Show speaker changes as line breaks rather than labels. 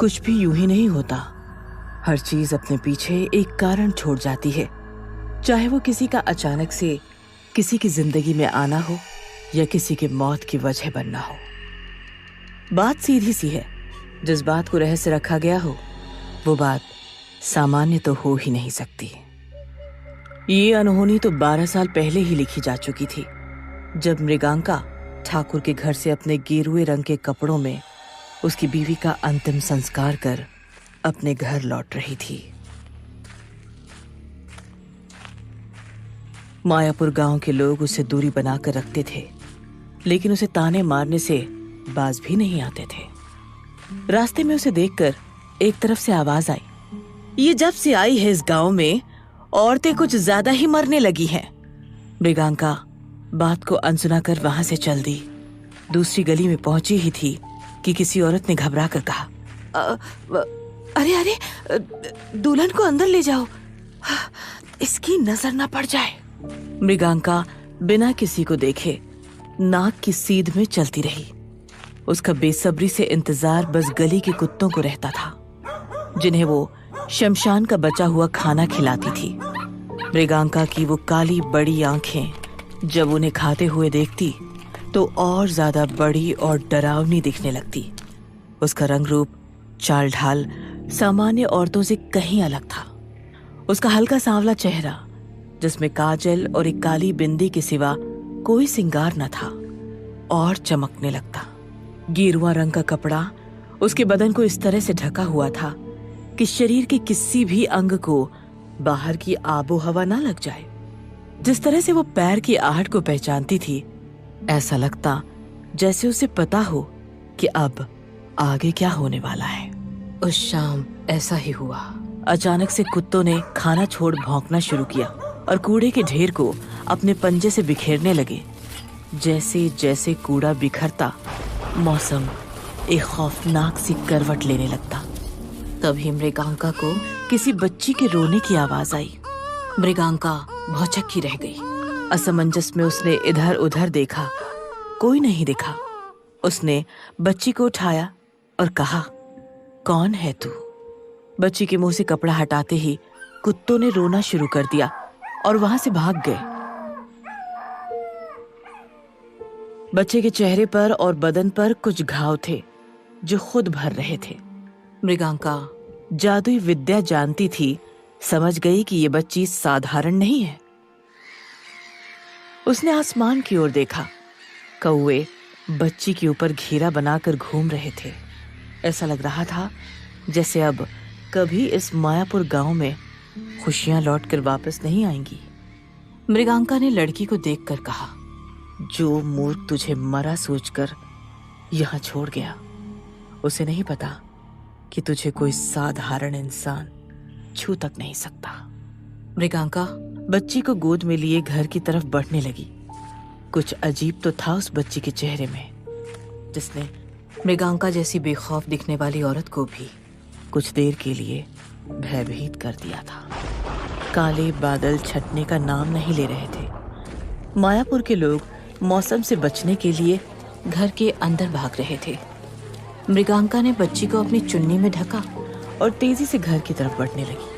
कुछ भी यूं ही नहीं होता। हर चीज अपने पीछे एक कारण छोड़ जाती है, चाहे वो किसी का अचानक से किसी की जिंदगी में आना हो या किसी की मौत की वजह बनना हो। बात सीधी सी है, जिस बात को रहस्य रखा गया हो वो बात सामान्य तो हो ही नहीं सकती। ये अनहोनी तो 12 साल पहले ही लिखी जा चुकी थी, जब मृगांका ठाकुर के घर से अपने गेरुए रंग के कपड़ों में उसकी बीवी का अंतिम संस्कार कर अपने घर लौट रही थी। मायापुर गांव के लोग उसे दूरी बनाकर रखते थे, लेकिन उसे ताने मारने से बाज भी नहीं आते थे। रास्ते में उसे देखकर एक तरफ से आवाज आई, ये जब से आई है इस गांव में औरतें कुछ ज्यादा ही मरने लगी हैं। मृगांका बात को अनसुना कर वहां से चल दी। दूसरी गली में पहुंची ही थी कि किसी औरत ने घबरा कर कहा, अरे अरे, दुल्हन को अंदर ले जाओ, इसकी नजर न पड़ जाए। मृगांका बिना किसी को देखे नाक की सीध में चलती रही। उसका बेसब्री से इंतजार बस गली के कुत्तों को रहता था, जिन्हें वो शमशान का बचा हुआ खाना खिलाती थी। मृगांका की वो काली बड़ी आंखें जब उन्हें खाते हुए देखती तो और ज्यादा बड़ी और डरावनी दिखने लगती। उसका रंग रूप, चाल ढाल सामान्य औरतों से कहीं अलग था। उसका हल्का सांवला चेहरा, जिसमें काजल और एक काली बिंदी के सिवा कोई सिंगार न था, और चमकने लगता। गेरुआ रंग का कपड़ा उसके बदन को इस तरह से ढका हुआ था कि शरीर के किसी भी अंग को बाहर की आबो हवा ना लग जाए। जिस तरह से वो पैर की आहट को पहचानती थी, ऐसा लगता जैसे उसे पता हो कि अब आगे क्या होने वाला है। उस शाम ऐसा ही हुआ। अचानक से कुत्तों ने खाना छोड़ भौंकना शुरू किया और कूड़े के ढेर को अपने पंजे से बिखेरने लगे। जैसे जैसे कूड़ा बिखरता, मौसम एक खौफनाक सी करवट लेने लगता। तभी मृगांका को किसी बच्ची के रोने की आवाज आई। मृगांका भौचक्की रह गई। असमंजस में उसने इधर उधर देखा, कोई नहीं दिखा। उसने बच्ची को उठाया और कहा, कौन है तू? बच्ची के मुंह से कपड़ा हटाते ही कुत्तों ने रोना शुरू कर दिया और वहां से भाग गए। बच्चे के चेहरे पर और बदन पर कुछ घाव थे जो खुद भर रहे थे। मृगांका जादुई विद्या जानती थी, समझ गई कि ये बच्ची साधारण नहीं है। उसने आसमान की ओर देखा। कौवे बच्ची के ऊपर घेरा बनाकर घूम रहे थे। ऐसा लग रहा था जैसे अब कभी इस मायापुर गांव में खुशियां लौटकर वापस नहीं आएंगी। मृगांका ने लड़की को देखकर कहा, जो मूर्ख तुझे मरा सोचकर यहां छोड़ गया, उसे नहीं पता कि तुझे कोई साधारण इंसान छू तक नहीं सकता। मृगांका बच्ची को गोद में लिए घर की तरफ बढ़ने लगी। कुछ अजीब तो था उस बच्ची के चेहरे में, जिसने मृगांका जैसी बेखौफ दिखने वाली औरत को भी कुछ देर के लिए भयभीत कर दिया था। काले बादल छटने का नाम नहीं ले रहे थे। मायापुर के लोग मौसम से बचने के लिए घर के अंदर भाग रहे थे। मृगांका ने बच्ची को अपनी चुन्नी में ढका और तेजी से घर की तरफ बढ़ने लगी।